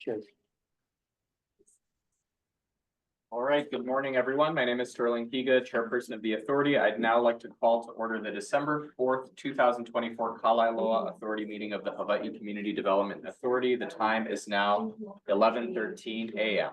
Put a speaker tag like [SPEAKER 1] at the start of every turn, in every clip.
[SPEAKER 1] Cheers.
[SPEAKER 2] All right, good morning, everyone. My name is Sterling Higa, Chairperson of the Authority. I'd now like to call to order the December 4th, 2024 Kalaeloa Authority meeting of the Hawaii Community Development Authority. The time is now 11:13 a.m.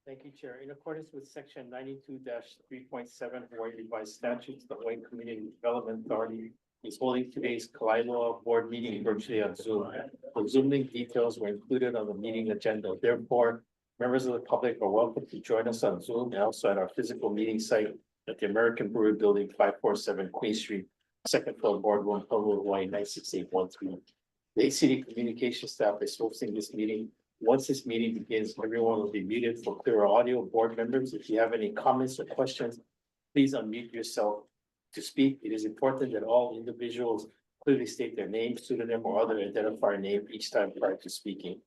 [SPEAKER 1] Thank you, Chair. In accordance with section 92-3.7 Hawaii Revised Statutes, the Hawaii Community Development Authority is holding today's Kalaeloa board meeting virtually on Zoom. The Zoom link details were included on the meeting agenda. Therefore, members of the public are welcome to join us on Zoom and also at our physical meeting site at the American Brewery Building, 547 Queen Street, second floor boardroom, Honolulu, Hawaii, 96813. The HCD communication staff is hosting this meeting. Once this meeting begins, everyone will be muted for clearer audio. Board members, if you have any comments or questions, please unmute yourself to speak. It is important that all individuals clearly state their name, pseudonym, or other identifier name each time prior to speaking.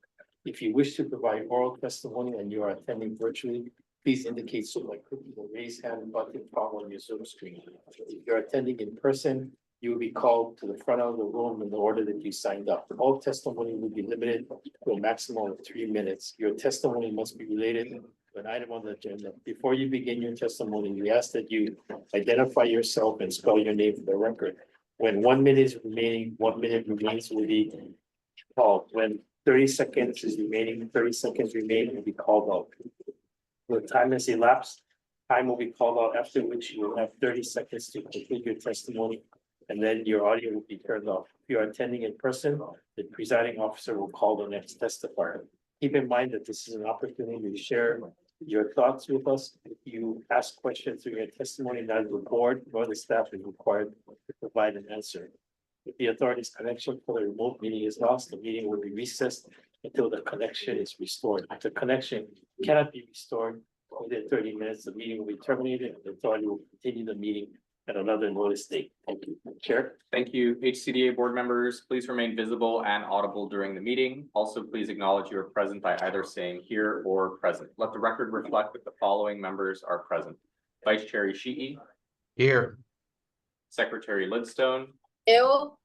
[SPEAKER 1] If you wish to provide oral testimony and you are attending virtually, please indicate so by clicking the raise hand button found on your Zoom screen. If you're attending in person, you will be called to the front of the room in the order that you signed up. All testimony will be limited to a maximum of 3 minutes. Your testimony must be related to an item on the agenda. Before you begin your testimony, we ask that you identify yourself and spell your name for the record. When 1 minute is remaining, 1 minute remains will be called. When 30 seconds is remaining, 30 seconds remain will be called out. When time has elapsed, time will be called out, after which you will have 30 seconds to complete your testimony, and then your audio will be turned off. If you are attending in person, the presiding officer will call the next testifier. Keep in mind that this is an opportunity to share your thoughts with us. If you ask questions through your testimony, neither the board nor the staff is required to provide an answer. If the authority's connection for the remote meeting is lost, the meeting will be recessed until the connection is restored. If the connection cannot be restored within 30 minutes, the meeting will be terminated and the authority will continue the meeting at another notice date. Thank you, Chair.
[SPEAKER 2] Thank you, HCDA board members. Please remain visible and audible during the meeting. Also, please acknowledge you are present by either saying here or present. Let the record reflect that the following members are present: Vice Chair Ishii.
[SPEAKER 3] Here.
[SPEAKER 2] Secretary Lidstone.
[SPEAKER 4] Ew.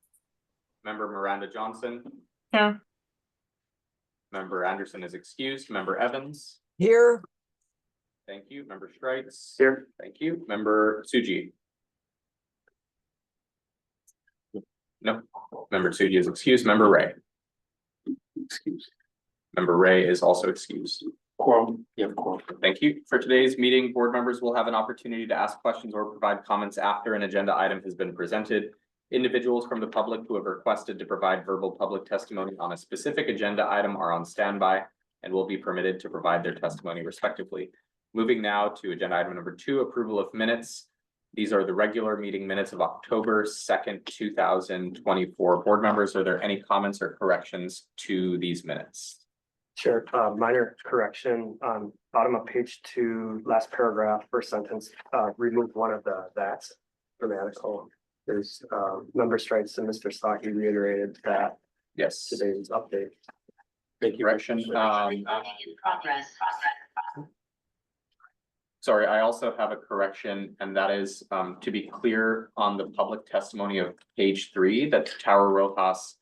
[SPEAKER 2] Member Miranda Johnson.
[SPEAKER 4] Here.
[SPEAKER 2] Member Anderson is excused. Member Evans.
[SPEAKER 3] Here.
[SPEAKER 2] Thank you. Member Streitz.
[SPEAKER 1] Here.
[SPEAKER 2] Thank you. Member Tsuji. No. Member Tsuji is excused. Member Ray.
[SPEAKER 1] Excuse.
[SPEAKER 2] Member Ray is also excused.
[SPEAKER 1] Quorum. You have quorum.
[SPEAKER 2] Thank you. For today's meeting, board members will have an opportunity to ask questions or provide comments after an agenda item has been presented. Individuals from the public who have requested to provide verbal public testimony on a specific agenda item are on standby and will be permitted to provide their testimony respectively. Moving now to agenda item number 2, approval of minutes. These are the regular meeting minutes of October 2nd, 2024. Board members, are there any comments or corrections to these minutes?
[SPEAKER 5] Sure, minor correction on bottom of page 2, last paragraph, first sentence, remove one of the that's grammatical. There's member Streitz and Mr. Saki reiterated that
[SPEAKER 2] Yes.
[SPEAKER 5] today's update.
[SPEAKER 2] Thank you, correction. Sorry, I also have a correction, and that is to be clear on the public testimony of page 3 that Tower Rojas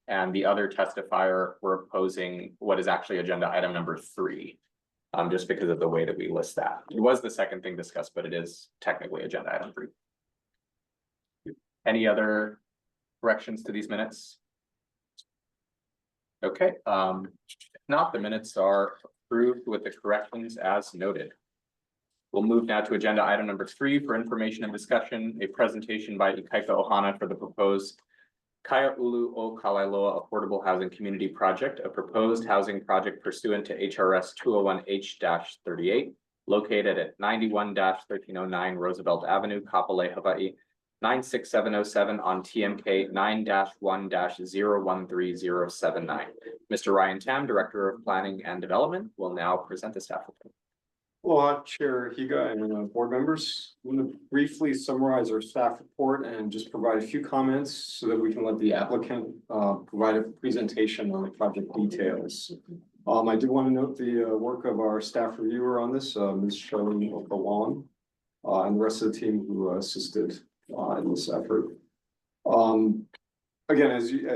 [SPEAKER 2] and the other testifier were opposing what is actually agenda item number 3. Just because of the way that we list that. It was the second thing discussed, but it is technically agenda item 3. Any other corrections to these minutes? Okay, if not, the minutes are approved with the corrections as noted. We'll move now to agenda item number 3 for information and discussion, a presentation by Ikaika Ohana for the proposed Kaia'ulu o Kalaeloa Affordable Housing Community Project, a proposed housing project pursuant to HRS 201H-38, located at 91-1309 Roosevelt Avenue, Kapolei, Hawaii, 96707 on TMK 9-1-013079. Mr. Ryan Tam, Director of Planning and Development, will now present the staff report.
[SPEAKER 6] Well, Chair Higa and board members, I'm going to briefly summarize our staff report and just provide a few comments so that we can let the applicant provide a presentation on the project details. I do want to note the work of our staff reviewer on this, Ms. Shirley Okawan, and the rest of the team who assisted in this effort. Again, as you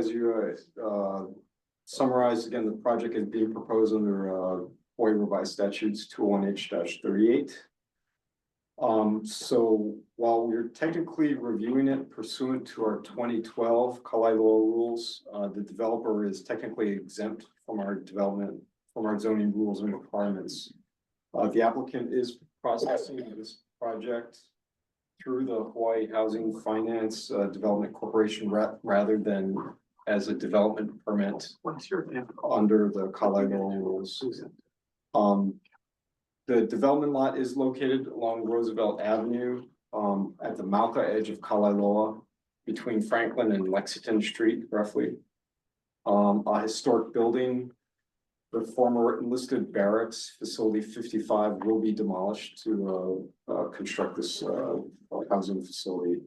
[SPEAKER 6] summarize again, the project is being proposed under Hawaii Revised Statutes 201H-38. So while we're technically reviewing it pursuant to our 2012 Kalaeloa rules, the developer is technically exempt from our zoning rules and requirements. The applicant is processing this project through the Hawaii Housing Finance Development Corporation rather than as a development permit under the Kalaeloa rules. The development lot is located along Roosevelt Avenue at the Mauka edge of Kalaeloa between Franklin and Lexington Street roughly. A historic building, the former enlisted barracks facility 55 will be demolished to construct this housing facility.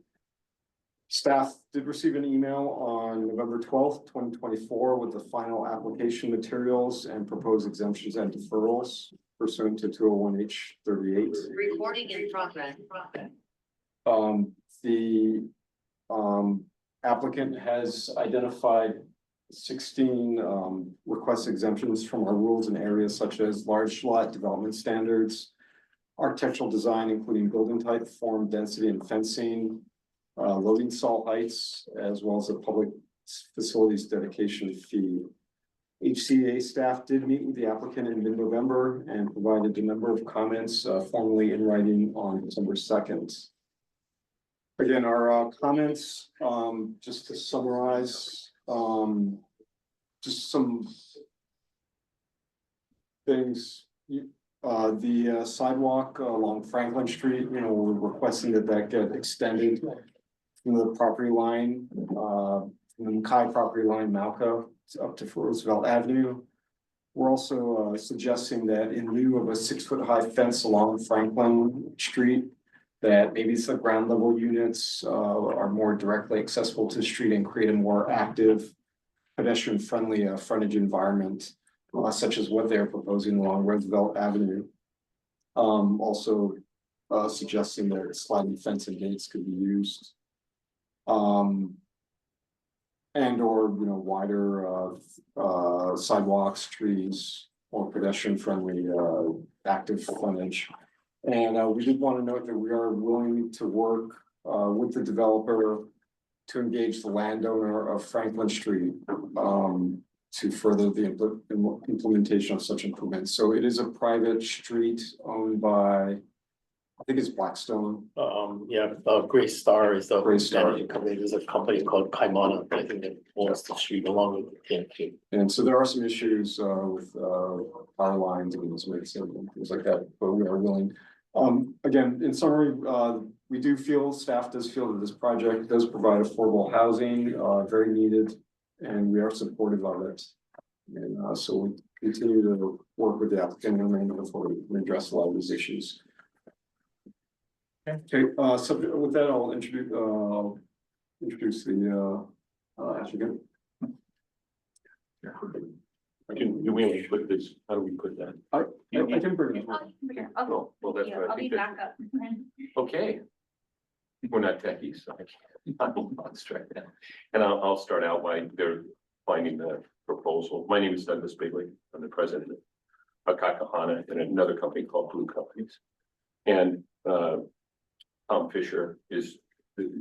[SPEAKER 6] Staff did receive an email on November 12th, 2024 with the final application materials and proposed exemptions and deferrals pursuant to 201H-38.
[SPEAKER 3] Recording in progress.
[SPEAKER 6] The applicant has identified 16 request exemptions from our rules in areas such as large lot development standards, architectural design, including building type, form, density, and fencing, loading salt heights, as well as a public facilities dedication fee. HCDA staff did meet with the applicant in mid-November and provided a number of comments formally in writing on December 2nd. Again, our comments, just to summarize, just some things. The sidewalk along Franklin Street, we're requesting that get extended from the property line, from the Mackay property line, Mauka, up to Roosevelt Avenue. We're also suggesting that in lieu of a 6-foot-high fence along Franklin Street, that maybe the ground level units are more directly accessible to the street and create a more active, pedestrian friendly frontage environment, such as what they're proposing along Roosevelt Avenue. Also suggesting that sliding fence and gates could be used. And or wider sidewalks, trees, or pedestrian friendly active frontage. And we did want to note that we are willing to work with the developer to engage the landowner of Franklin Street to further the implementation of such improvements. So it is a private street owned by, I think it's Blackstone.
[SPEAKER 1] Gray Star is the
[SPEAKER 6] Gray Star.
[SPEAKER 1] managing company. There's a company called Kaimana, I think that owns the street along with the TNT.
[SPEAKER 6] And so there are some issues with power lines and things like that, but we are willing. Again, in summary, we do feel, staff does feel that this project does provide affordable housing, very needed, and we are supportive of it. And so we continue to work with the applicant and before we address a lot of these issues. Okay, so with that, I'll introduce the applicant.
[SPEAKER 4] Do we put this, how do we put that?
[SPEAKER 6] I can bring it.
[SPEAKER 4] Oh, well, that's what I
[SPEAKER 3] I'll be
[SPEAKER 4] think that-
[SPEAKER 3] back up.
[SPEAKER 4] Okay. We're not techies, so I'll distract that. And I'll start out by they're finding the proposal. My name is Douglas Bigley. I'm the president of Kakahana and another company called Blue Companies. And Tom Fisher is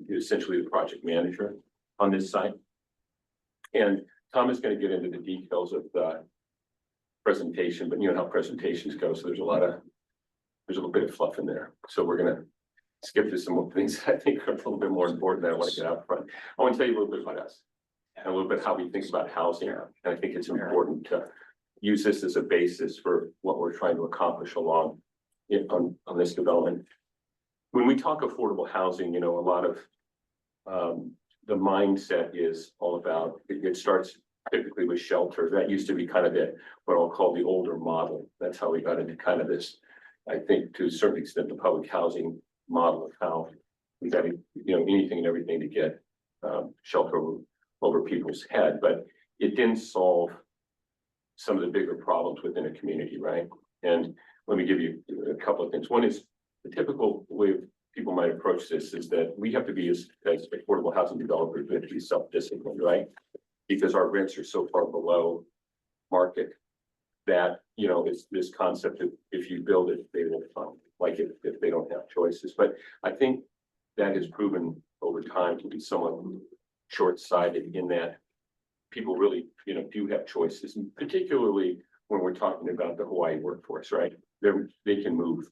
[SPEAKER 4] essentially the project manager on this site. And Tom is going to get into the details of the presentation, but you know how presentations go. So there's a little bit of fluff in there. So we're going to skip to some more things that I think are a little bit more important that I want to get out front. I want to tell you a little bit about us and a little bit how we think about housing. And I think it's important to use this as a basis for what we're trying to accomplish along on this development. When we talk affordable housing, a lot of the mindset is all about, it starts typically with shelter. That used to be kind of what I'll call the older model. That's how we got into kind of this, I think to a certain extent, the public housing model of how we got anything and everything to get shelter over people's head, but it didn't solve some of the bigger problems within a community, right? And let me give you a couple of things. One is the typical way people might approach this is that we have to be as affordable housing developers, we have to be self-disciplined, right? Because our rents are so far below market that, you know, it's this concept of if you build it, they will come, like if they don't have choices. But I think that has proven over time to be somewhat short-sighted in that people really, you know, do have choices, and particularly when we're talking about the Hawaii workforce, right? They can move,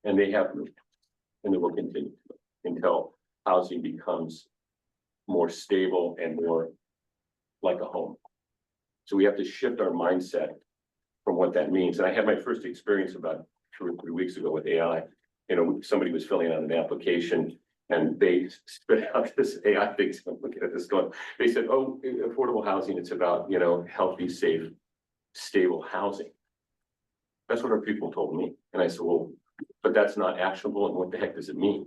[SPEAKER 4] and they have moved, and they will continue to until housing becomes more stable and more like a home. So we have to shift our mindset from what that means. And I had my first experience about 2 or 3 weeks ago with AI. You know, somebody was filling out an application and they spit out this AI thing. So I'm looking at this going, they said, oh, affordable housing, it's about, you know, healthy, safe, stable housing. That's what our people told me. And I said, well, but that's not actionable. And what the heck does it mean?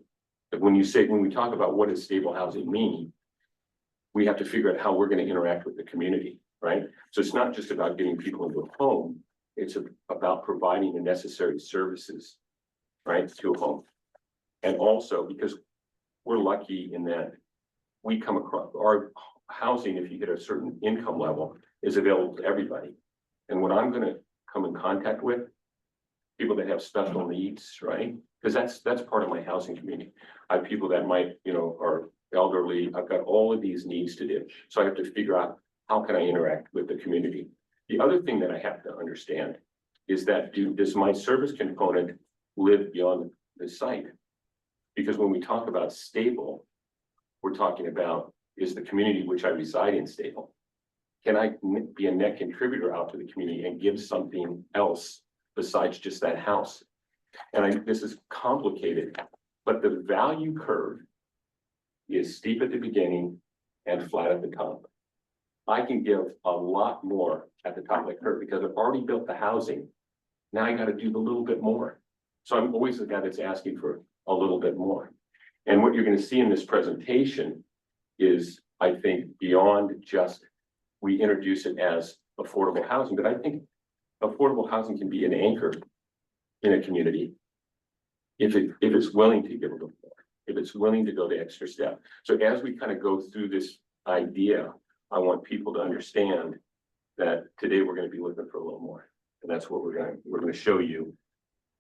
[SPEAKER 4] But when we talk about what does stable housing mean, we have to figure out how we're going to interact with the community, right? So it's not just about getting people into a home. It's about providing the necessary services, right, to a home. And also because we're lucky in that we come across our housing, if you get a certain income level, is available to everybody. And what I'm going to come in contact with, people that have special needs, right? Because that's part of my housing community. I have people that might, you know, are elderly. I've got all of these needs to do. So I have to figure out how can I interact with the community. The other thing that I have to understand is that does my service component live beyond the site? Because when we talk about stable, we're talking about, is the community which I reside in stable? Can I be a net contributor out to the community and give something else besides just that house? And this is complicated, but the value curve is steep at the beginning and flat at the top. I can give a lot more at the top of the curve because I've already built the housing. Now I got to do a little bit more. So I'm always the guy that's asking for a little bit more. And what you're going to see in this presentation is, I think, beyond just we introduce it as affordable housing, but I think affordable housing can be an anchor in a community if it's willing to give a little more, if it's willing to go the extra step. So as we kind of go through this idea, I want people to understand that today we're going to be looking for a little more. And that's what we're going to show you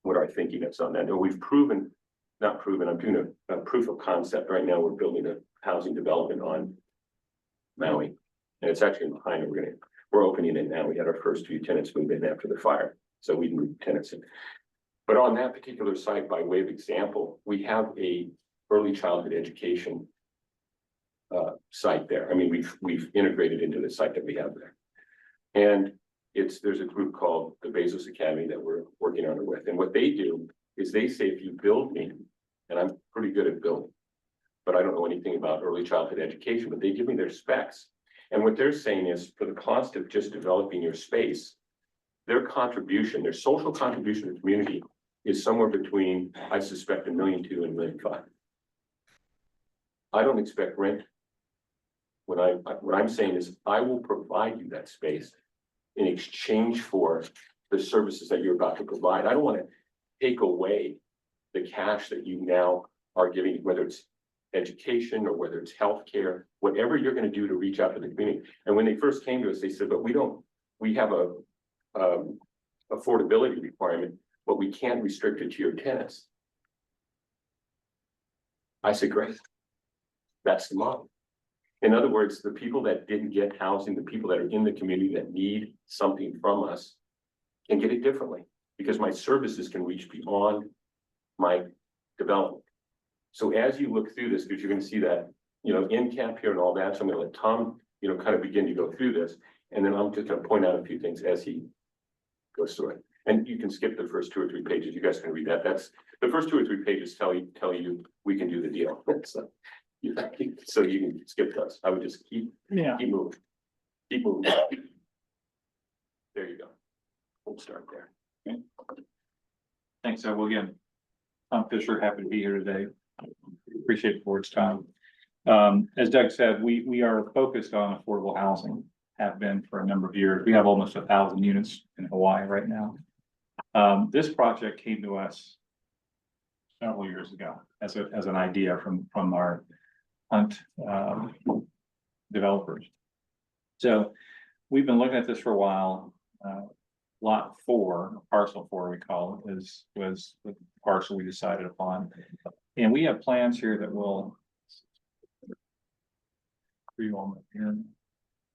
[SPEAKER 4] what our thinking is on that. And we've not proven, I'm doing a proof of concept right now. We're building a housing development on Maui. And it's actually behind it. We're opening it now. We had our first few tenants move in after the fire. So we moved tenants in. But on that particular site, by way of example, we have a early childhood education site there. I mean, we've integrated into the site that we have there. And there's a group called the Bezos Academy that we're working on it with. And what they do is they say, if you build me, and I'm pretty good at building, but I don't know anything about early childhood education, but they give me their specs. And what they're saying is for the cost of just developing your space, their social contribution to the community is somewhere between, I suspect, $1.2 million and $1.5 million. I don't expect rent. What I'm saying is I will provide you that space in exchange for the services that you're about to provide. I don't want to take away the cash that you now are giving, whether it's education or whether it's healthcare, whatever you're going to do to reach out to the community. And when they first came to us, they said, but we have a affordability requirement, but we can't restrict it to your tenants. I said, great. That's the model. In other words, the people that didn't get housing, the people that are in the community that need something from us can get it differently because my services can reach beyond my development. So as you look through this, because you're going to see that, end cap here and all that. So I'm going to let Tom, kind of begin to go through this. And then I'm just going to point out a few things as he goes through it. And you can skip the first 2 or 3 pages. You guys can read that. That's the first 2 or 3 pages tell you we can do the deal. So you can skip those. I would just keep moving. Keep moving. There you go. We'll start there.
[SPEAKER 3] Thanks, well, again, Tom Fisher, happy to be here today. Appreciate the board's time. As Doug said, we are focused on affordable housing, have been for a number of years. We have almost 1,000 units in Hawaii right now. This project came to us several years ago as an idea from our Hunt developers. So we've been looking at this for a while. Lot 4, parcel 4, we call it, was the parcel we decided upon. And we have plans here that will.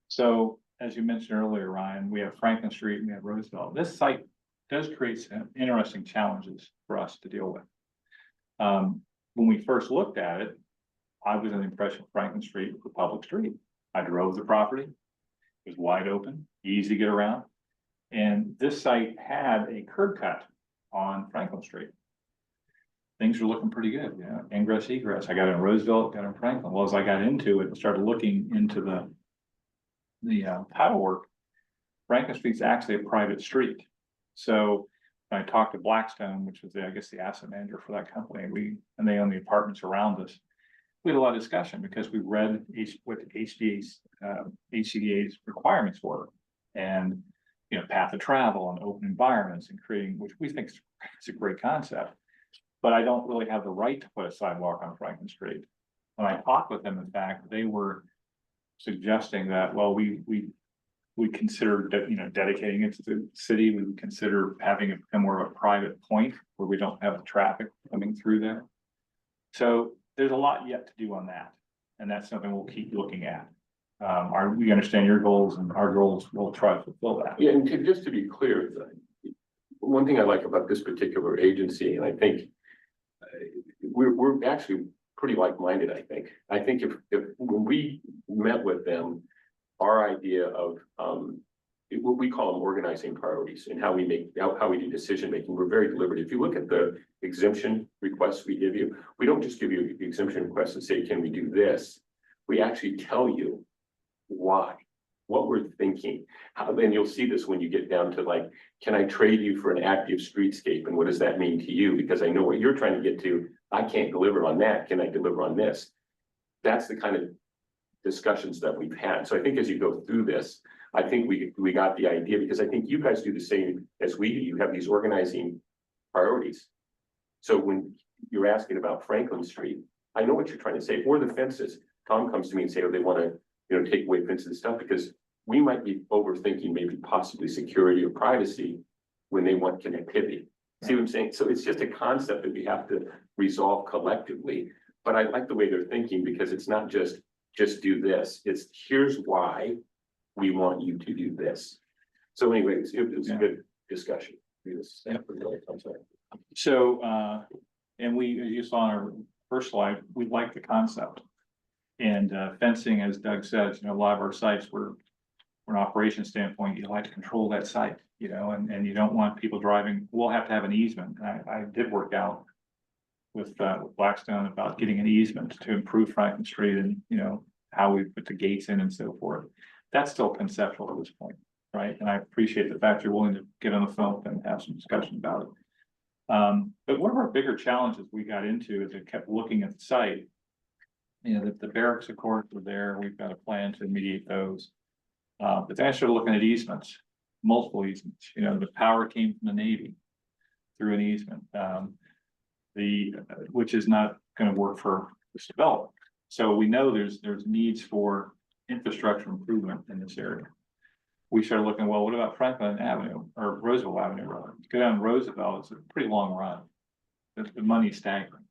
[SPEAKER 3] So, as you mentioned earlier, Ryan, we have Franklin Street and we have Roosevelt. This site does create some interesting challenges for us to deal with. When we first looked at it, I was under the impression Franklin Street was a public street. I drove the property. It was wide open, easy to get around. And this site had a curb cut on Franklin Street. Things were looking pretty good, you know, ingress, egress. I got in Roosevelt, got in Franklin. Well, as I got into it and started looking into the title work, Franklin Street's actually a private street. So I talked to Blackstone, which was I guess the asset manager for that company. And they own the apartments around us. We had a lot of discussion because we read what HCDA's requirements were, and you know, path of travel and open environments and creating, which we think is a great concept. But I don't really have the right to put a sidewalk on Franklin Street. When I talked with them, in fact, they were suggesting that, well, we consider dedicating it to the city. We would consider having it become more of a private point where we don't have the traffic coming through there. So there's a lot yet to do on that, and that's something we'll keep looking at. We understand your goals, and our goals will try to fulfill that.
[SPEAKER 4] Yeah, and just to be clear, one thing I like about this particular agency, and I think we're actually pretty like-minded, I think. I think if when we met with them, our idea of what we call them organizing priorities and how we do decision-making, we're very deliberate. If you look at the exemption requests we give you, we don't just give you the exemption request and say, can we do this? We actually tell you why, what we're thinking. Then you'll see this when you get down to like, can I trade you for an active streetscape? And what does that mean to you? Because I know what you're trying to get to. I can't deliver on that. Can I deliver on this? That's the kind of discussions that we've had. So I think as you go through this, I think we got the idea, because I think you guys do the same as we do. You have these organizing priorities. So when you're asking about Franklin Street, I know what you're trying to say. Or the fences. Tom comes to me and say, oh, they want to, take away fences and stuff, because we might be overthinking maybe possibly security or privacy when they want connectivity. See what I'm saying? So it's just a concept that we have to resolve collectively. But I like the way they're thinking, because it's not just do this. It's here's why we want you to do this. So anyways, it was a good discussion.
[SPEAKER 3] So, and we, as you saw on our first slide, we like the concept. And fencing, as Doug says, a lot of our sites from an operations standpoint, you like to control that site, and you don't want people driving. We'll have to have an easement. I did work out with Blackstone about getting an easement to improve Franklin Street, and how we put the gates in and so forth. That's still conceptual at this point, right? And I appreciate the fact you're willing to get on the phone and have some discussion about it. But one of our bigger challenges we got into as I kept looking at the site, the barracks, of course, were there. We've got a plan to mediate those. But then I started looking at easements, multiple easements. The power came from the Navy through an easement, which is not going to work for this development. So we know there's needs for infrastructure improvement in this area. We started looking, well, what about Franklin Avenue or Roosevelt Avenue? Go down Roosevelt, it's a pretty long run. The money's staggering.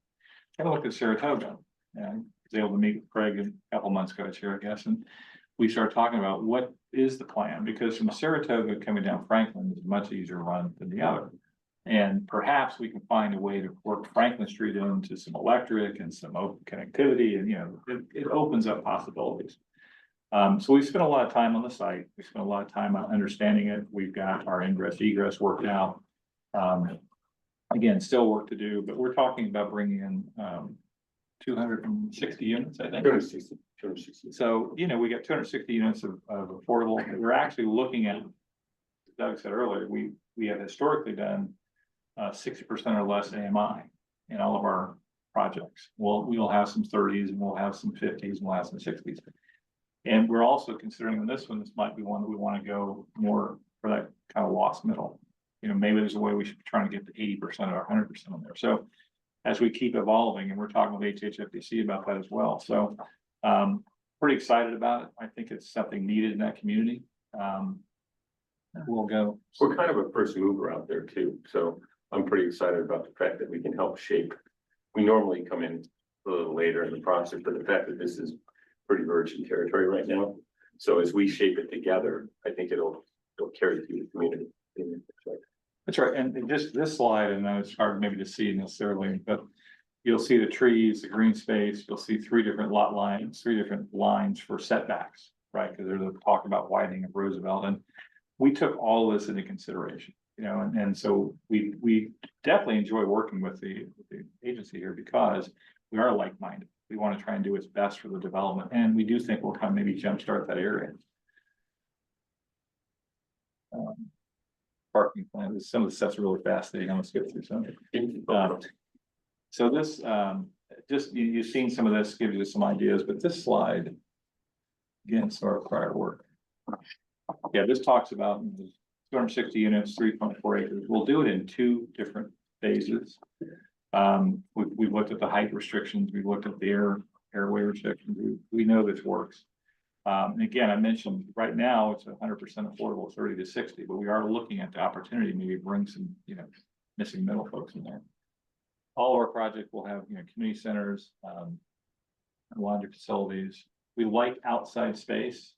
[SPEAKER 3] I looked at Saratoga, and I was able to meet with Craig a couple months ago here, I guess, and we started talking about what is the plan, because from Saratoga coming down Franklin is a much easier run than the other. And perhaps we can find a way to work Franklin Street into some electric and some open connectivity, and it opens up possibilities. So we spent a lot of time on the site. We spent a lot of time on understanding it. We've got our ingress egress worked out. Again, still work to do, but we're talking about bringing in 260 units, I think.
[SPEAKER 4] 260.
[SPEAKER 3] So, we got 260 units of affordable. We're actually looking at, as Doug said earlier, we have historically done 60% or less AMI in all of our projects. We'll have some 30s, and we'll have some 50s, and we'll have some 60s. And we're also considering this might be one that we want to go more for that kind of lost middle. Maybe there's a way we should be trying to get to 80% or 100% on there. So as we keep evolving, and we're talking with HHFDC about that as well. So pretty excited about it. I think it's something needed in that community. we'll go.
[SPEAKER 4] We're kind of a first mover out there too, so I'm pretty excited about the fact that we can help shape. We normally come in a little later in the process, but the fact that this is pretty virgin territory right now. So as we shape it together, I think it'll carry through the community.
[SPEAKER 3] That's right, and just this slide, and it's hard maybe to see necessarily, but you'll see the trees, the green space, you'll see three different lines for setbacks, right? Because there's a talk about widening of Roosevelt, and we took all this into consideration, you know, and so we definitely enjoy working with the agency here because we are like-minded. We want to try and do what's best for the development, and we do think we'll kind of maybe jumpstart that area. Parking plan, some of the stuff's really fascinating. I'm gonna skip through some. So this, just you've seen some of this, gives you some ideas, but this slide, again, sort of prior work. Yeah, this talks about 260 units, 3.4 acres. We'll do it in two different phases. We've looked at the height restrictions, we've looked at the airway restrictions. We know this works. And again, I mentioned right now it's 100% affordable, 30 to 60, but we are looking at the opportunity, maybe bring some, you know, missing middle folks in there. All of our projects will have, you know, community centers, laundry facilities. We like outside space,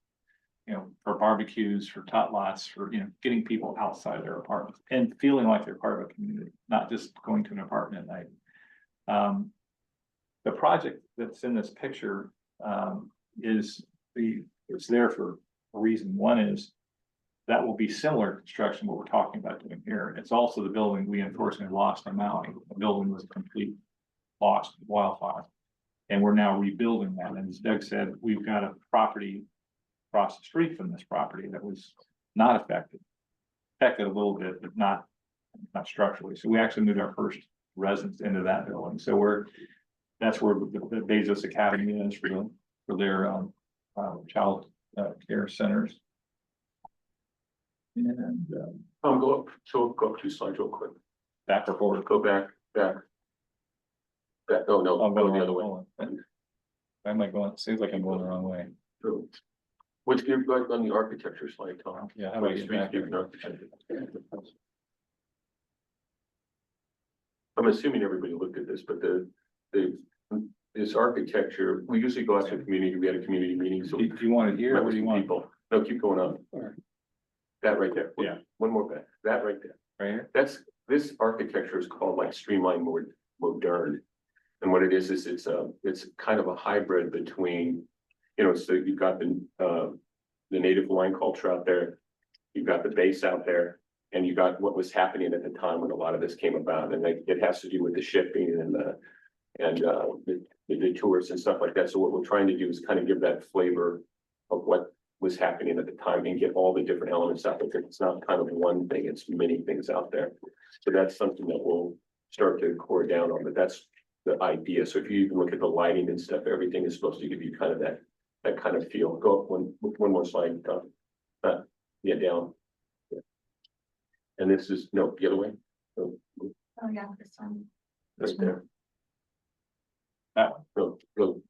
[SPEAKER 3] you know, for barbecues, for tot lots, for, you know, getting people outside their apartments and feeling like they're part of a community, not just going to an apartment at night. The project that's in this picture, it's there for a reason. One is that will be similar construction, what we're talking about doing here. It's also the building we unfortunately lost in Maui. The building was a complete lost wildfire. And we're now rebuilding that. And as Doug said, we've got a property across the street from this property that was not affected a little bit, but not structurally. So we actually moved our first residents into that building. So that's where the Bezos Academy is for their child care centers. And
[SPEAKER 4] Go up 2 slides real quick.
[SPEAKER 3] back or forward.
[SPEAKER 4] Go back. Oh, no,
[SPEAKER 3] I'm
[SPEAKER 4] go
[SPEAKER 3] going
[SPEAKER 4] the other way.
[SPEAKER 3] Why am I going? Seems like I'm going the wrong way.
[SPEAKER 4] What's your like on the architecture slide, Tom?
[SPEAKER 3] Yeah, how do I get back there?
[SPEAKER 4] I'm assuming everybody looked at this, but this architecture, we usually go out to the community, we had a community meeting, so.
[SPEAKER 3] Do you want it here or what do you want?
[SPEAKER 4] People, no, keep going on.
[SPEAKER 3] Alright.
[SPEAKER 4] That right there.
[SPEAKER 3] Yeah.
[SPEAKER 4] One more back, that right there.
[SPEAKER 3] Right here?
[SPEAKER 4] This architecture is called like streamlined modern. And what it is it's kind of a hybrid between, you know, so you've got the native Hawaiian culture out there. You've got the base out there, and you got what was happening at the time when a lot of this came about, and it has to do with the shipping and the tours and stuff like that. So what we're trying to do is kind of give that flavor of what was happening at the time and get all the different elements out there. It's not kind of one thing, it's many things out there. So that's something that we'll start to core down on, but that's the idea. So if you even look at the lighting and stuff, everything is supposed to give you kind of that kind of feel. Go up one more slide, yeah, down. Yeah. And this is, no, the other way. So,
[SPEAKER 7] Oh, yeah, this one.
[SPEAKER 4] right there.
[SPEAKER 3] That
[SPEAKER 4] one. Go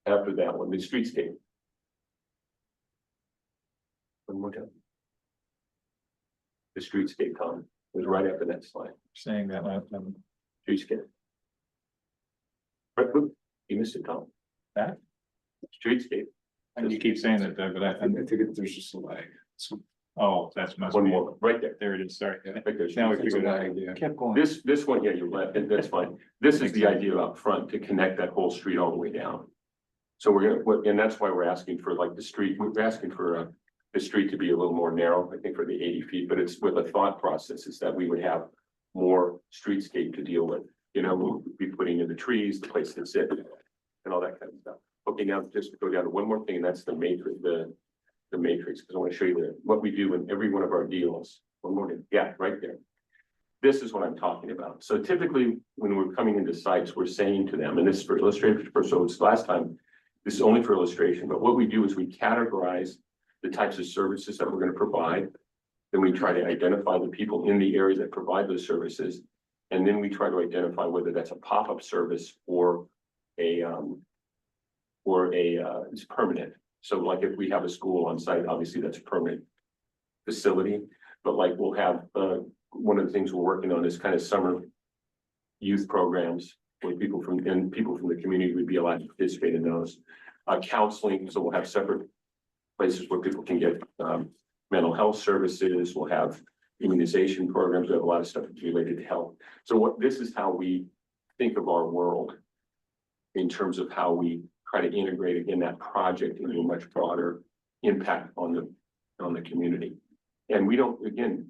[SPEAKER 4] after that one, the streetscape. One more time. The streetscape, Tom, was right after that slide.
[SPEAKER 3] saying that last time.
[SPEAKER 4] Streetscape. Right, look, you missed it, Tom.
[SPEAKER 3] That?
[SPEAKER 4] Streetscape.
[SPEAKER 3] And you keep saying that, Doug, but I
[SPEAKER 6] think there's just a lag.
[SPEAKER 3] oh, that's must
[SPEAKER 4] One
[SPEAKER 3] be it.
[SPEAKER 4] more, right there.
[SPEAKER 3] There it is, sorry.
[SPEAKER 6] Yeah.
[SPEAKER 4] Right there.
[SPEAKER 3] Now we
[SPEAKER 6] It's a
[SPEAKER 3] figured it out.
[SPEAKER 6] lag, yeah.
[SPEAKER 3] Kept going.
[SPEAKER 4] This one, yeah, you're left, and that's fine. This is the idea up front to connect that whole street all the way down. So we're gonna, and that's why we're asking for like the street, we're asking for the street to be a little more narrow, I think for the 80 feet, but it's with a thought process is that we would have more streetscape to deal with. You know, we'll be putting in the trees, the place to sit and all that kind of stuff. Okay, now just go down to one more thing, and that's the matrix, the matrix, because I want to show you what we do in every one of our deals. One more thing, yeah, right there. This is what I'm talking about. So typically, when we're coming into sites, we're saying to them, and this is for illustration, so it's last time, this is only for illustration, but what we do is we categorize the types of services that we're going to provide. Then we try to identify the people in the area that provide those services. And then we try to identify whether that's a pop-up service or it's permanent. So like if we have a school on site, obviously that's permanent. facility, but like we'll have, one of the things we're working on is kind of summer youth programs where people from the community would be allowed to participate in those. Counseling, so we'll have separate places where people can get, mental health services. We'll have immunization programs. We have a lot of stuff related to health. So this is how we think of our world in terms of how we try to integrate again that project into a much broader impact on the community. And we don't, again,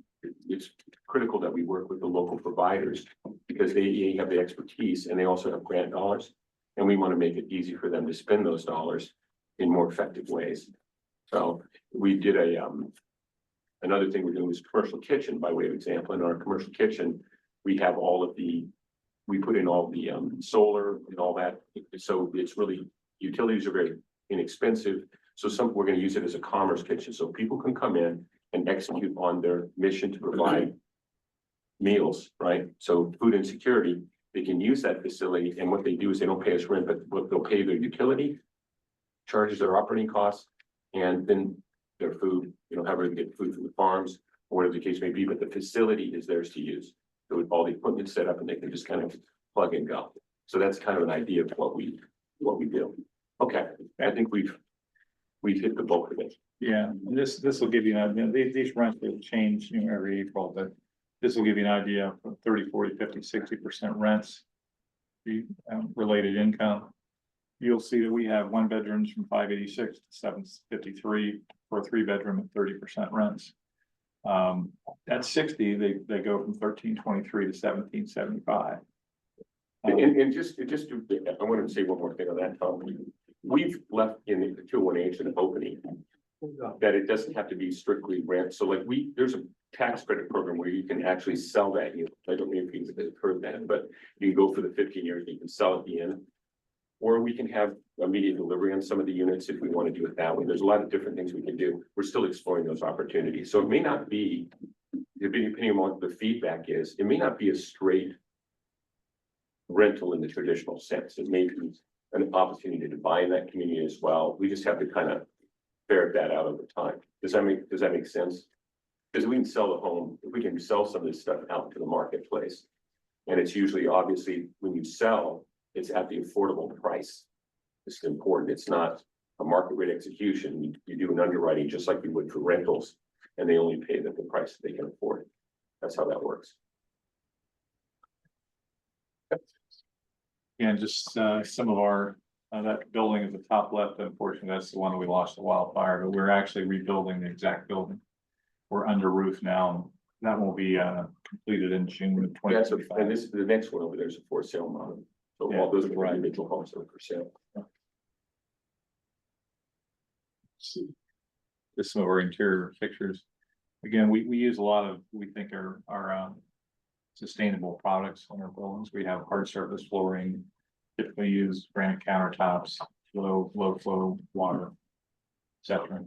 [SPEAKER 4] it's critical that we work with the local providers because they have the expertise and they also have grant dollars. And we want to make it easy for them to spend those dollars in more effective ways. So we did another thing we're doing is commercial kitchen by way of example. In our commercial kitchen, we have we put in all the solar and all that. So it's really, utilities are very inexpensive. So we're going to use it as a commerce kitchen. So people can come in and execute on their mission to provide meals, right? So food insecurity, they can use that facility. And what they do is they don't pay us rent, but they'll pay their utility, charges their operating costs, and then their food, however they get food from the farms or whatever the case may be, but the facility is theirs to use. So with all the equipment set up and they can just kind of plug and go. So that's kind of an idea of what we do. Okay, I think we've hit the bulk of it.
[SPEAKER 3] Yeah, and this will give you an idea. These rents will change, every April, but this will give you an idea of 30, 40, 50, 60% rents. The related income. You'll see that we have 1 bedrooms from 586 to 753 for a 3-bedroom at 30% rents. At 60, they go from 1323 to 1775.
[SPEAKER 4] And just I wanted to say one more thing on that, Tom. We've left in the 218 an opening that it doesn't have to be strictly rent. So like there's a tax credit program where you can actually sell that unit. I don't know if you've heard that, but you can go for the 15 years, you can sell at the end. Or we can have immediate delivery on some of the units if we want to do it that way. There's a lot of different things we can do. We're still exploring those opportunities. So it may not be, depending on what the feedback is, it may not be a straight rental in the traditional sense. It may be an opportunity to buy in that community as well. We just have to kind of ferret that out over time. Does that make sense? Because we can sell the home, if we can sell some of this stuff out to the marketplace. And it's usually, obviously, when you sell, it's at the affordable price. It's important. It's not a market rate execution. You do an underwriting just like you would for rentals, and they only pay the price that they can afford. That's how that works.
[SPEAKER 3] And just some of our, that building at the top left, unfortunately, that's the one that we lost the wildfire, but we're actually rebuilding the exact building. We're under roof now. That will be completed in June of 2025.
[SPEAKER 4] And this, the next one over there is a for sale model. So all those are individual homes that are for sale.
[SPEAKER 3] Just some of our interior pictures. Again, we use a lot of, we think our sustainable products on our buildings. We have hard surface flooring, typically use granite countertops, low flow water, etc.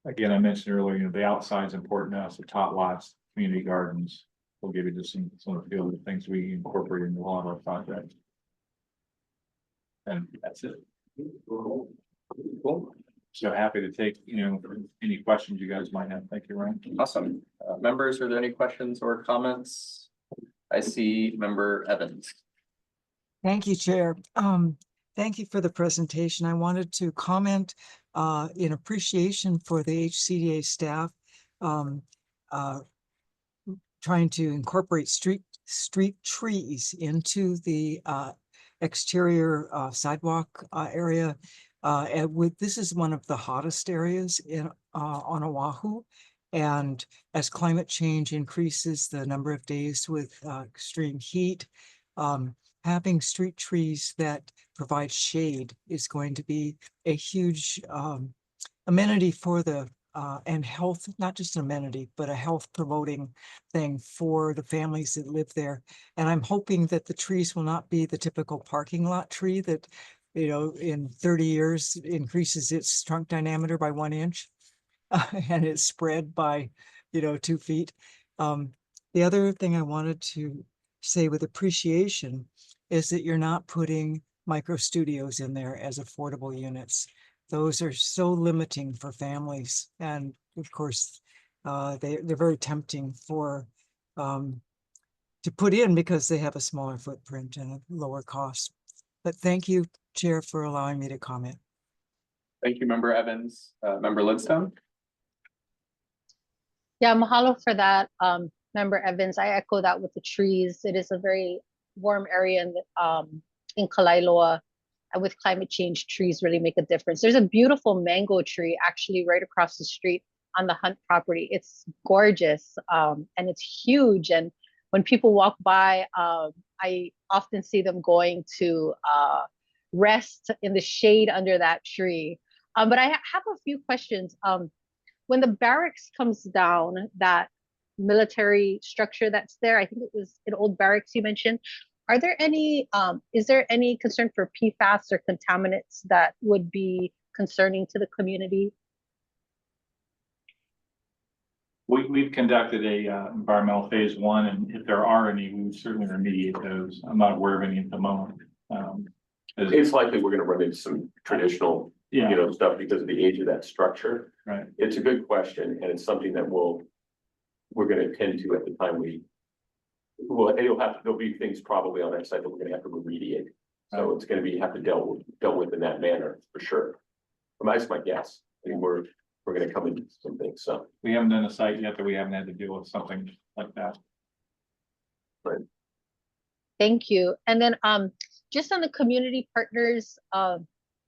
[SPEAKER 3] Again, I mentioned earlier, the outside's important to us, the top lots, community gardens. We'll give you just some of the feel of the things we incorporate into a lot of our projects. And that's it. Cool. So happy to take, any questions you guys might have. Thank you, Ryan.
[SPEAKER 2] Awesome. Members, are there any questions or comments? I see Member Evans.
[SPEAKER 8] Thank you, Chair. Thank you for the presentation. I wanted to comment in appreciation for the HCDA staff trying to incorporate street trees into the exterior sidewalk area. This is one of the hottest areas on Oahu. And as climate change increases the number of days with extreme heat, having street trees that provide shade is going to be a huge amenity for the and health, not just an amenity, but a health promoting thing for the families that live there. And I'm hoping that the trees will not be the typical parking lot tree that, in 30 years increases its trunk diameter by 1 inch and it's spread by, 2 feet. The other thing I wanted to say with appreciation is that you're not putting micro studios in there as affordable units. those are so limiting for families. And of course, they're very tempting for to put in because they have a smaller footprint and a lower cost. But thank you, Chair, for allowing me to comment.
[SPEAKER 2] Thank you, Member Evans. Member Lidstone?
[SPEAKER 9] Yeah, mahalo for that, Member Evans. I echo that with the trees. It is a very warm area in Kalaeloa. And with climate change, trees really make a difference. There's a beautiful mango tree actually right across the street on the Hunt property. It's gorgeous and it's huge. And when people walk by, I often see them going to rest in the shade under that tree. But I have a few questions. When the barracks comes down, that military structure that's there, I think it was an old barracks you mentioned. Are there any, is there any concern for PFAS or contaminants that would be concerning to the community?
[SPEAKER 3] We've conducted a environmental phase 1, and if there are any, we would certainly remediate those. I'm not aware of any at the moment.
[SPEAKER 4] It's likely we're gonna run into some traditional,
[SPEAKER 3] Yeah,
[SPEAKER 4] stuff because of the age of that structure.
[SPEAKER 3] right.
[SPEAKER 4] It's a good question, and it's something that we're gonna attend to at the time there'll be things probably on that site that we're gonna have to remediate. So it's gonna have to dealt with in that manner, for sure. That's my guess. I mean, we're gonna come into some things, so.
[SPEAKER 3] We haven't done a site yet that we haven't had to deal with something like that.
[SPEAKER 9] Thank you. And then just on the community partners,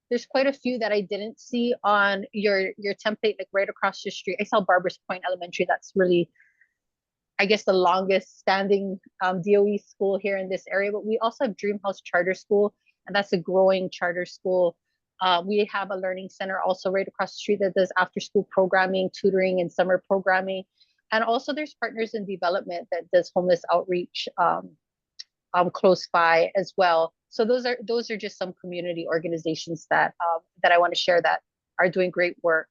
[SPEAKER 9] there's quite a few that I didn't see on your template, like right across the street. I saw Barbers Point Elementary. That's really, I guess, the longest standing DOE school here in this area. But we also have Dream House Charter School, and that's a growing charter school. We have a learning center also right across the street that does after school programming, tutoring, and summer programming. And also there's Partners in Development that does homeless outreach close by as well. So those are just some community organizations that I want to share that are doing great work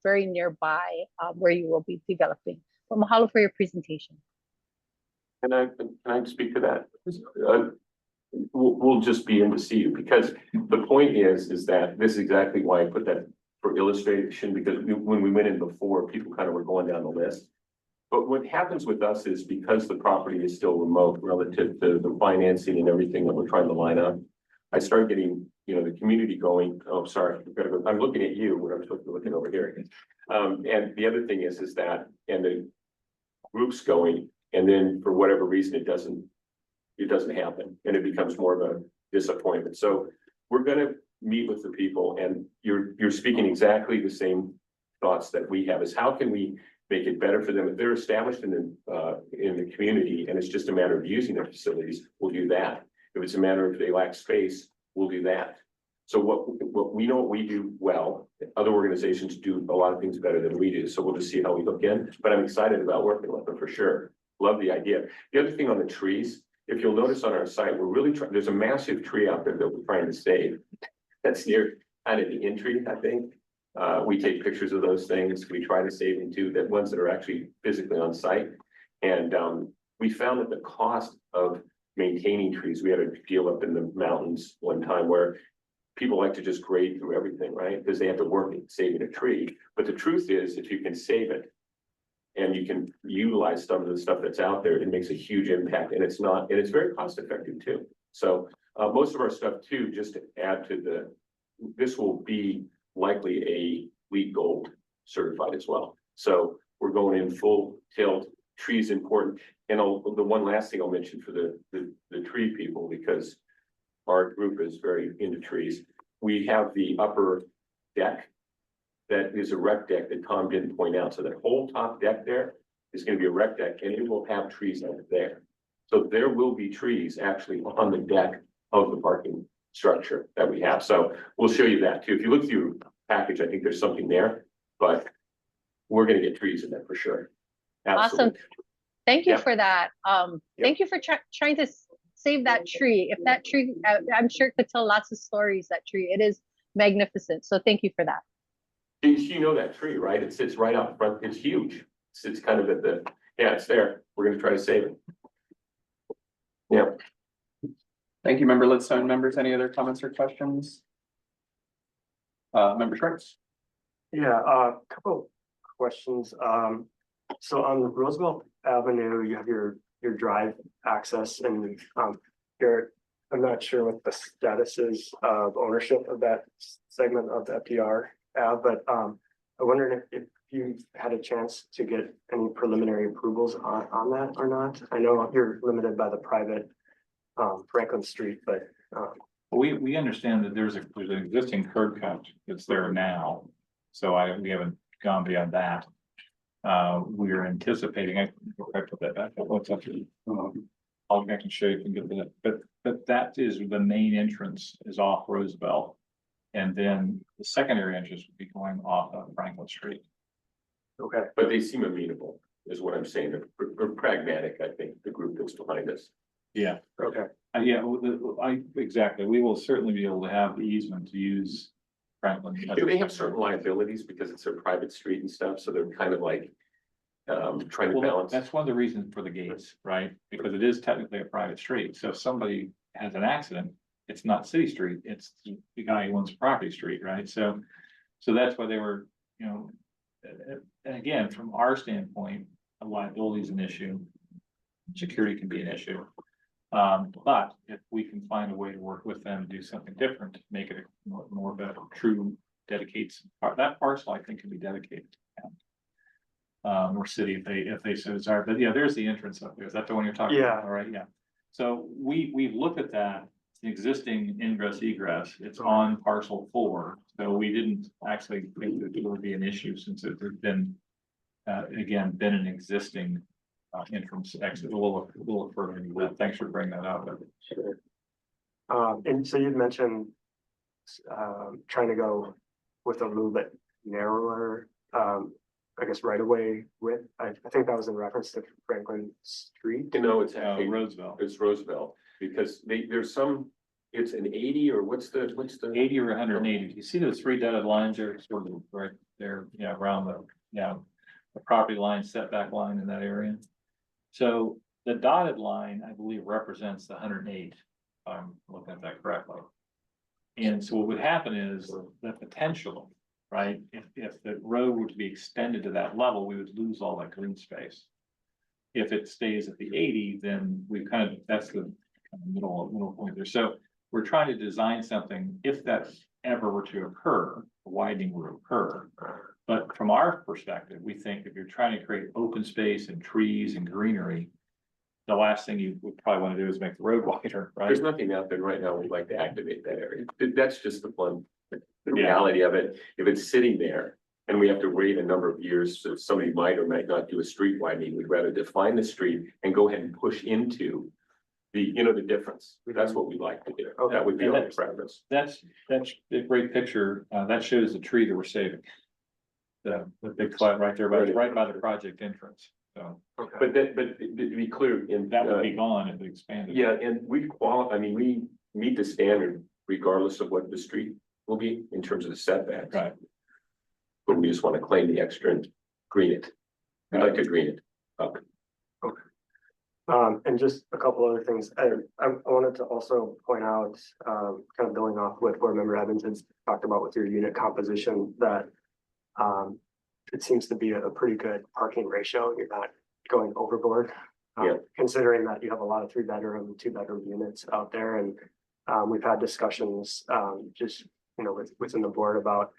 [SPEAKER 9] very nearby where you will be developing. But mahalo for your presentation.
[SPEAKER 4] Can I speak to that? We'll just be in to see you, because the point is that this is exactly why I put that for illustration, because when we went in before, people kind of were going down the list. But what happens with us is, because the property is still remote relative to the financing and everything that we're trying to line up, I start getting, the community going, oh, sorry, we've got to go. I'm looking at you when I'm supposed to be looking over here. And the other thing is that, and the group's going, and then for whatever reason, it doesn't happen, and it becomes more of a disappointment. So we're gonna meet with the people, and you're speaking exactly the same thoughts that we have, is how can we make it better for them? If they're established in the community and it's just a matter of using their facilities, we'll do that. If it's a matter of they lack space, we'll do that. So what we know what we do well, other organizations do a lot of things better than we do. So we'll just see how we look in, but I'm excited about working with them for sure. Love the idea. The other thing on the trees, if you'll notice on our site, we're really trying, there's a massive tree out there that we're trying to save. That's near kind of the entry, I think. We take pictures of those things. We try to save them too, that ones that are actually physically on site. And we found that the cost of maintaining trees, we had a deal up in the mountains one time where people like to just grade through everything, right? Because they have to work at saving a tree. But the truth is, if you can save it and you can utilize some of the stuff that's out there, it makes a huge impact, and it's very cost effective too. So most of our stuff too, just to add to this will be likely a LEED Gold certified as well. So we're going in full tilt. Trees important. And the one last thing I'll mention for the tree people, because our group is very into trees. We have the upper deck that is a rec deck that Tom didn't point out. So that whole top deck there is going to be a rec deck, and it will have trees out there. So there will be trees actually on the deck of the parking structure that we have. So we'll show you that too. If you look through package, I think there's something there, but we're going to get trees in there for sure. Absolutely.
[SPEAKER 9] Awesome. Thank you
[SPEAKER 4] Yeah.
[SPEAKER 9] for that. Thank you for trying to save that tree. If that tree, I'm sure it could tell lots of stories, that tree. It is magnificent. So thank you for that.
[SPEAKER 4] You know that tree, right? It sits right out front. It's huge. It sits kind of at it's there. We're going to try to save it. Yeah.
[SPEAKER 2] Thank you, Member Lidstone. Members, any other comments or questions? Member Schwartz?
[SPEAKER 5] Yeah, a couple questions. So on Roosevelt Avenue, you have your drive access and, I'm not sure what the status is of ownership of that segment of the FDR Ave, but, I wondered if you had a chance to get any preliminary approvals on that or not. I know you're limited by the private, Franklin Street, but,
[SPEAKER 3] We understand that there's an existing curb cut that's there now, so we haven't gone beyond that. We are anticipating, I put that back, what's up? I can show you, can get that, but that is the main entrance is off Roosevelt. And then the secondary entrance would be going off of Franklin Street.
[SPEAKER 5] okay.
[SPEAKER 4] But they seem amenable, is what I'm saying. They're pragmatic, I think, the group that's behind us.
[SPEAKER 3] Yeah.
[SPEAKER 5] Okay.
[SPEAKER 3] Yeah, exactly, we will certainly be able to have the easement to use Franklin.
[SPEAKER 4] They have certain liabilities because it's a private street and stuff, so they're kind of like trying to
[SPEAKER 3] Well,
[SPEAKER 4] balance.
[SPEAKER 3] that's one of the reasons for the gates, right? Because it is technically a private street, so if somebody has an accident, it's not city street, it's the guy who owns property street, right? So that's why they were, and again, from our standpoint, liability is an issue. Security can be an issue. But if we can find a way to work with them, do something different, make it more of a true dedicates, that parcel, I think, can be dedicated to the county. Or city if they so desire, but yeah, there's the entrance up there. Is that the one you're talking about?
[SPEAKER 5] Yeah.
[SPEAKER 3] All right, yeah. So we've looked at that, existing ingress egress, it's on parcel 4, so we didn't actually think that it would be an issue since it had been, again, been an existing entrance exit. We'll look further into that. Thanks for bringing that up.
[SPEAKER 5] Sure. And so you'd mentioned trying to go with a little bit narrower, I guess, right away with, I think that was in reference to Franklin Street.
[SPEAKER 4] It's actually
[SPEAKER 3] Roosevelt,
[SPEAKER 4] It's Roosevelt, because there's some, it's an 80 or what's the?
[SPEAKER 3] 80 or 180. You see those 3 dotted lines are sort of right there, around the property line, setback line in that area. So the dotted line, I believe, represents the 108, if I'm looking at that correctly. And so what would happen is the potential, right? If the road were to be extended to that level, we would lose all that green space. If it stays at the 80, then that's the kind of middle point there. So we're trying to design something, if that ever were to occur, a widening would occur. But from our perspective, we think if you're trying to create open space and trees and greenery, the last thing you would probably want to do is make the road wider, right?
[SPEAKER 4] There's nothing out there right now. We'd like to activate that area. That's just the fun, the reality of it. If it's sitting there and we have to wait a number of years, so somebody might or might not do a street widening, we'd rather define the street and go ahead and push into the difference. That's what we'd like to do. That would be our preference.
[SPEAKER 3] That's a great picture. That shows the tree that we're saving. The big flat right there, but it's right by the project entrance. So,
[SPEAKER 4] But to be clear,
[SPEAKER 3] that would be gone if it expanded.
[SPEAKER 4] Yeah, and we meet the standard regardless of what the street will be in terms of the setbacks.
[SPEAKER 3] Right.
[SPEAKER 4] But we just want to claim the extra and green it. We'd like to green it up.
[SPEAKER 5] And just a couple other things. I wanted to also point out, kind of building off what Board Member Evans has talked about with your unit composition, that it seems to be a pretty good parking ratio. You're not going overboard. Considering that you have a lot of 3-bedroom, 2-bedroom units out there, and we've had discussions just within the board about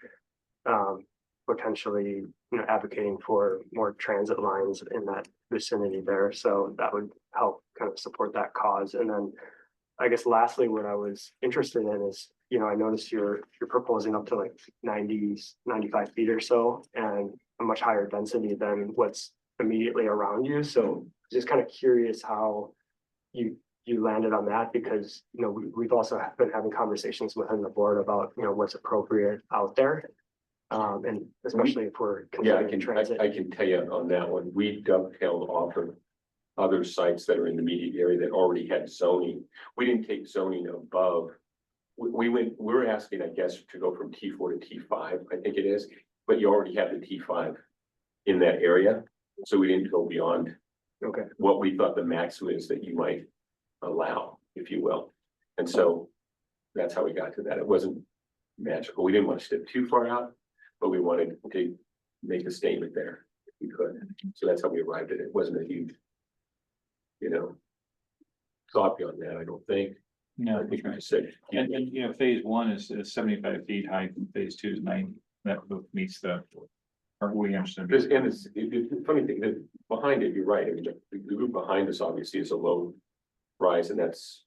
[SPEAKER 5] potentially advocating for more transit lines in that vicinity there. So that would help kind of support that cause. And then I guess lastly, what I was interested in is, I noticed you're proposing up to like 95 feet or so, and a much higher density than what's immediately around you. So just kind of curious how you landed on that, because we've also been having conversations within the board about what's appropriate out there, and especially if we're considering transit.
[SPEAKER 4] I can tell you on that one, we dovetailed off of other sites that are in the immediate area that already had zoning. We didn't take zoning above. We're asking, I guess, to go from T4 to T5, I think it is, but you already have the T5 in that area. So we didn't go beyond what we thought the maximum is that you might allow, if you will. And so that's how we got to that. It wasn't magical. We didn't want to step too far out, but we wanted to make a statement there if we could. So that's how we arrived at it. It wasn't a huge, thought beyond that, I don't think.
[SPEAKER 3] No,
[SPEAKER 4] I think we just said.
[SPEAKER 3] and you know, phase one is 75 feet high, and phase two is 90. That both meets the. Or we understand.
[SPEAKER 4] The funny thing that behind it, you're right. I mean, the group behind us obviously is a low rise, and that's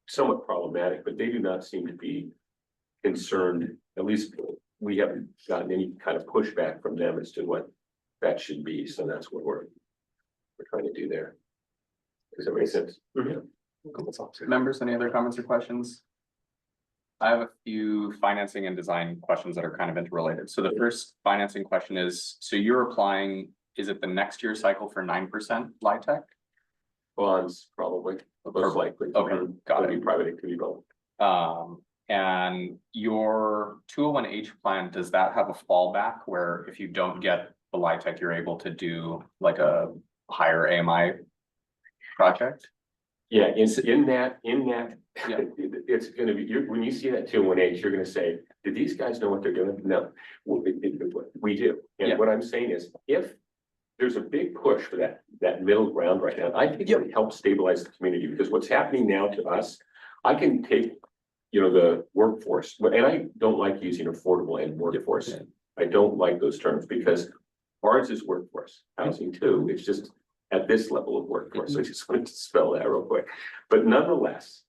[SPEAKER 4] somewhat problematic, but they do not seem to be concerned. At least we haven't gotten any kind of pushback from them as to what that should be. So that's what we're trying to do there. Does that make sense?
[SPEAKER 2] Members, any other comments or questions? I have a few financing and design questions that are kind of interrelated. So the first financing question is, so you're applying, is it the next year cycle for 9% LIHTC?
[SPEAKER 4] Bonds, probably, most likely.
[SPEAKER 2] Okay, got
[SPEAKER 4] Could be
[SPEAKER 2] it.
[SPEAKER 4] private, it could be both.
[SPEAKER 2] And your 201H plan, does that have a fallback where if you don't get the LIHTC, you're able to do like a higher AMI project?
[SPEAKER 4] Yeah, in that,
[SPEAKER 2] Yeah.
[SPEAKER 4] it's gonna be, when you see that 218, you're gonna say, did these guys know what they're doing? No, we do.
[SPEAKER 2] Yeah.
[SPEAKER 4] And what I'm saying is, if there's a big push for that middle ground right now, I think it would help stabilize the community, because what's happening now to us, I can take, the workforce, and I don't like using affordable and workforce.
[SPEAKER 2] Yeah.
[SPEAKER 4] I don't like those terms, because ours is workforce housing too. It's just at this level of workforce. So I just wanted to spell that real quick. But nonetheless,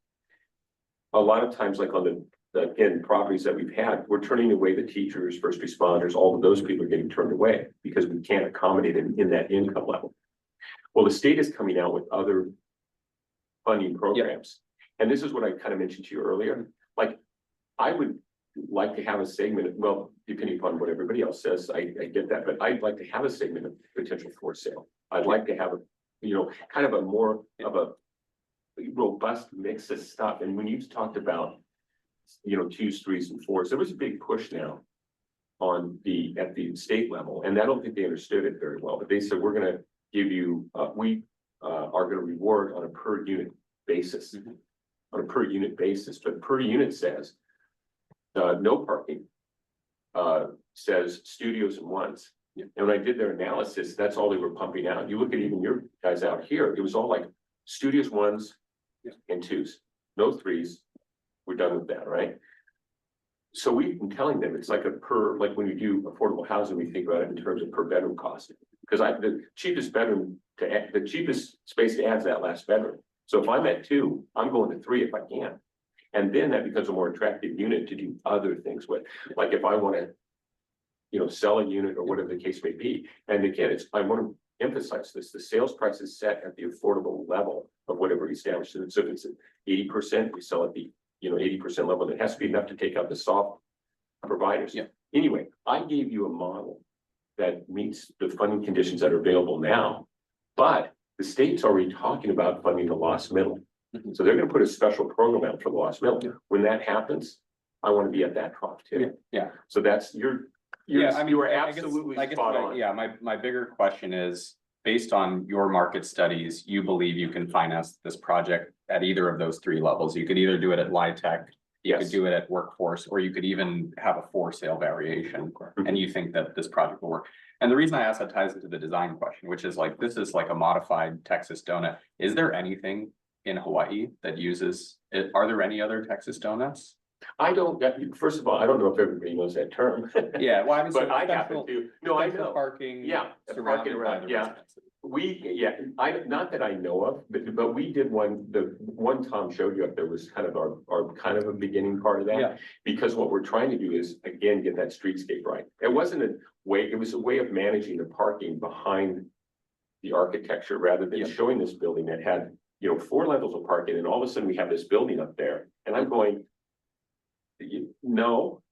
[SPEAKER 4] a lot of times, like on the properties that we've had, we're turning away the teachers, first responders, all of those people are getting turned away because we can't accommodate them in that income level. Well, the state is coming out with other funding programs. And this is what I kind of mentioned to you earlier. Like, I would like to have a segment, well, depending upon what everybody else says, I get that, but I'd like to have a segment of potential for sale. I'd like to have kind of a more of a robust mix of stuff. And when you talked about, 2s, 3s, and 4s, there was a big push now at the state level, and I don't think they understood it very well, but they said, we're gonna give you, we are gonna reward on a per unit basis. On a per unit basis, but per unit says no parking, says studios and ones. And when I did their analysis, that's all they were pumping out. You look at even your guys out here, it was all like studios, ones and 2s, no 3s. We're done with that, right? So we've been telling them it's like like when you do affordable housing, we think about it in terms of per bedroom cost. Because the cheapest the cheapest space to add is that last bedroom. So if I'm at 2, I'm going to 3 if I can. And then that becomes a more attractive unit to do other things with. Like if I want to, sell a unit or whatever the case may be. And again, I want to emphasize this, the sales price is set at the affordable level of whatever we established. So if it's 80%, we sell at the, 80% level. And it has to be enough to take out the soft providers.
[SPEAKER 2] Yeah.
[SPEAKER 4] Anyway, I gave you a model that meets the funding conditions that are available now, but the state's already talking about funding the lost middle. So they're gonna put a special program out for the lost middle. When that happens, I want to be at that trough too.
[SPEAKER 2] Yeah.
[SPEAKER 4] So that's you are absolutely
[SPEAKER 2] I guess
[SPEAKER 4] spot on.
[SPEAKER 2] my bigger question is, based on your market studies, you believe you can finance this project at either of those 3 levels. You could either do it at LIHTC, you could
[SPEAKER 4] Yes.
[SPEAKER 2] do it at workforce, or you could even have a for sale variation. And you think that this project will work. And the reason I ask that ties into the design question, which is like, this is like a modified Texas donut. Is there anything in Hawaii that uses it? Are there any other Texas donuts?
[SPEAKER 4] First of all, I don't know if everybody knows that term.
[SPEAKER 2] Yeah, well, I mean,
[SPEAKER 4] But I happen to, no, I
[SPEAKER 2] central
[SPEAKER 4] know.
[SPEAKER 2] Parking.
[SPEAKER 4] Yeah, the
[SPEAKER 2] surrounded
[SPEAKER 4] parking
[SPEAKER 2] by
[SPEAKER 4] around,
[SPEAKER 2] the
[SPEAKER 4] yeah.
[SPEAKER 2] residences.
[SPEAKER 4] Not that I know of, but we did the one Tom showed you up there was kind of our kind of a beginning part of that.
[SPEAKER 2] Yeah.
[SPEAKER 4] Because what we're trying to do is, again, get that streetscape right. It was a way of managing the parking behind the architecture rather than showing this building that had, 4 levels of parking, and all of a sudden we have this building up there, and I'm going, no,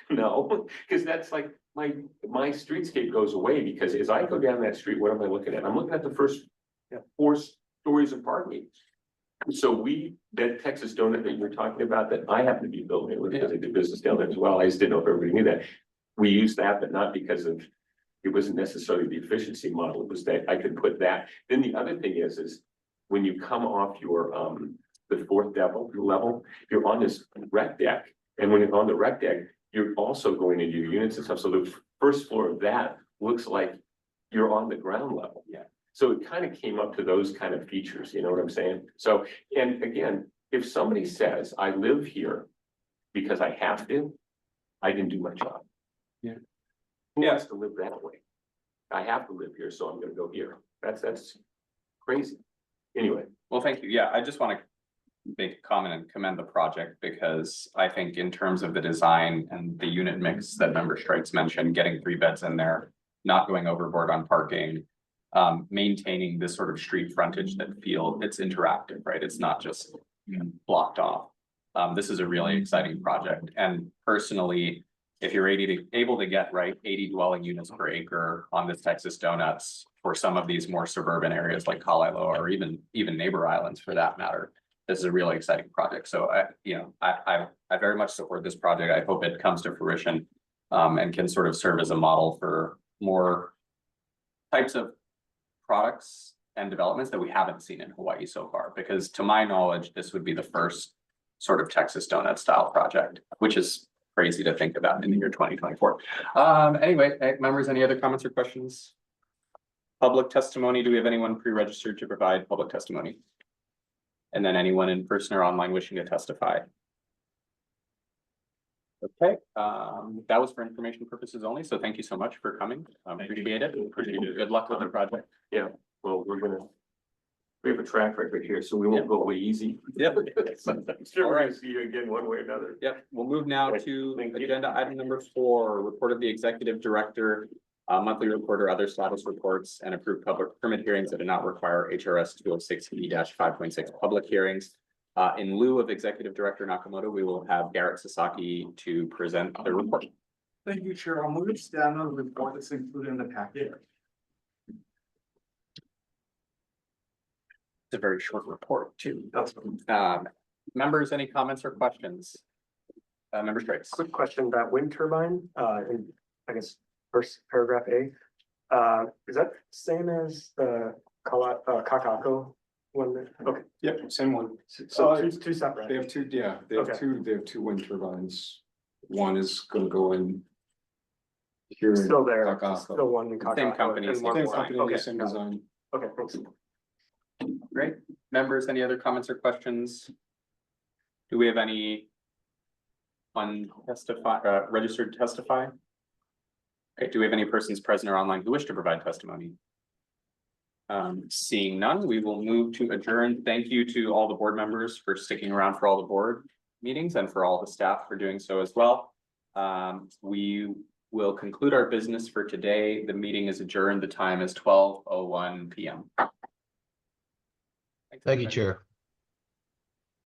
[SPEAKER 4] no, because that's like my streetscape goes away, because as I go down that street, what am I looking at? I'm looking at the first 4 stories of parking. So that Texas donut that you're talking about, that I happen to be building with, because I do business down there as well. I just didn't know if everybody knew that. We used that, but not because of, it wasn't necessarily the efficiency model. It was that I could put that. Then the other thing is when you come off your the fourth level, you're on this rec deck. And when you're on the rec deck, you're also going into your units and stuff. So the first floor of that looks like you're on the ground level.
[SPEAKER 2] Yeah.
[SPEAKER 4] So it kind of came up to those kind of features, you know what I'm saying? So, and again, if somebody says, I live here because I have to, I didn't do my job.
[SPEAKER 3] Yeah.
[SPEAKER 4] Who
[SPEAKER 2] Yeah.
[SPEAKER 4] wants to live that way? I have to live here, so I'm gonna go here. That's crazy. Anyway,
[SPEAKER 2] Well, thank you. Yeah, I just want to make a comment and commend the project because I think in terms of the design and the unit mix that Member Strikes mentioned, getting 3 beds in there, not going overboard on parking, maintaining this sort of street frontage that it's interactive, right? It's not just blocked off. This is a really exciting project. And personally, if you're able to get 80 dwelling units per acre on this Texas Donuts for some of these more suburban areas like Kalaeloa or even neighbor islands for that matter, this is a really exciting project. So I very much support this project. I hope it comes to fruition and can sort of serve as a model for more types of products and developments that we haven't seen in Hawaii so far, because to my knowledge, this would be the first sort of Texas donut style project, which is crazy to think about in the year 2024. Anyway, members, any other comments or questions? Public testimony, do we have anyone pre-registered to provide public testimony? And then anyone in person or online wishing to testify? Okay, that was for information purposes only, so thank you so much for coming. Appreciate it. Good luck with the project.
[SPEAKER 4] yeah, well, we have a track record here, so we won't go away easy.
[SPEAKER 2] Yep.
[SPEAKER 4] I'm sure we're gonna see you again one way or another.
[SPEAKER 2] Yep, we'll move now
[SPEAKER 4] Okay,
[SPEAKER 2] to
[SPEAKER 4] thank you.
[SPEAKER 2] agenda item number 4, report of the executive director, monthly report or other status reports, and approved public permit hearings that do not require HRS 206E-5.6 public hearings. In lieu of Executive Director Nakamoto, we will have Garrett Sasaki to present the report.
[SPEAKER 10] Thank you, Chair. I'll move to stand on the report that's included in the packet.
[SPEAKER 2] It's a very short report too.
[SPEAKER 10] That's
[SPEAKER 2] Members, any comments or questions? Member Strikes.
[SPEAKER 5] Quick question, that wind turbine, in, I guess, first paragraph A. Is that same as the Kakako one? Okay,
[SPEAKER 6] Yep, same one.
[SPEAKER 5] so two separate.
[SPEAKER 6] They have two, they have
[SPEAKER 5] Okay.
[SPEAKER 6] two wind turbines. One is gonna go in here. in
[SPEAKER 5] Still there,
[SPEAKER 6] Kakako.
[SPEAKER 5] still one in Kakako.
[SPEAKER 2] Same company,
[SPEAKER 5] and one
[SPEAKER 6] Same
[SPEAKER 5] more.
[SPEAKER 6] company,
[SPEAKER 5] Okay,
[SPEAKER 6] same
[SPEAKER 5] got it.
[SPEAKER 6] design.
[SPEAKER 5] Okay, thanks.
[SPEAKER 2] Great. Members, any other comments or questions? Do we have any registered to testify? Okay, do we have any persons present or online who wish to provide testimony? Seeing none, we will move to adjourn. Thank you to all the board members for sticking around for all the board meetings and for all the staff for doing so as well. We will conclude our business for today. The meeting is adjourned. The time is 12:01 p.m.
[SPEAKER 11] Thank you, Chair.